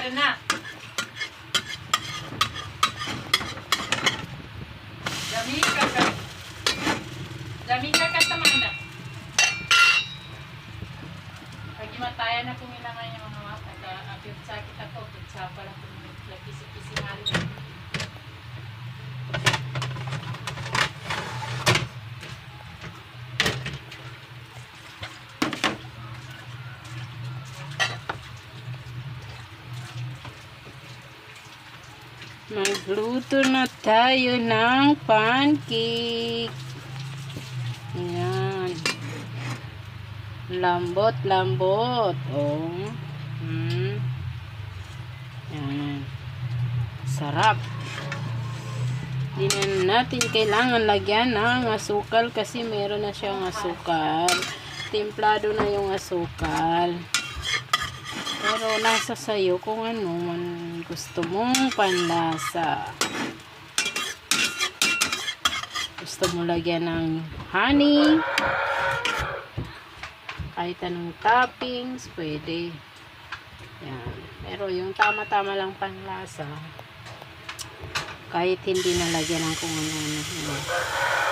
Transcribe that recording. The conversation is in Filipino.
na. Dami ka kasamanda. Pag imatayan na kung ilangan yung mga apit sakit ako, sa pala kung nagkisi-kisi mali. Magluto na tayo ng pancake. Ayan. Lambot-lambot. Oh. Ayan. Sarap. Hindi na natin kailangan lagyan ng asukal kasi meron na siyang asukal. Templado na yung asukal. Pero nasa sayo kung ano man gusto mong panlasa. Gusto mo lagyan ng honey, kahit anong toppings, pwede. Yan. Pero yung tama-tama lang panlasa, kahit hindi nalagyan ng kung ano-ano.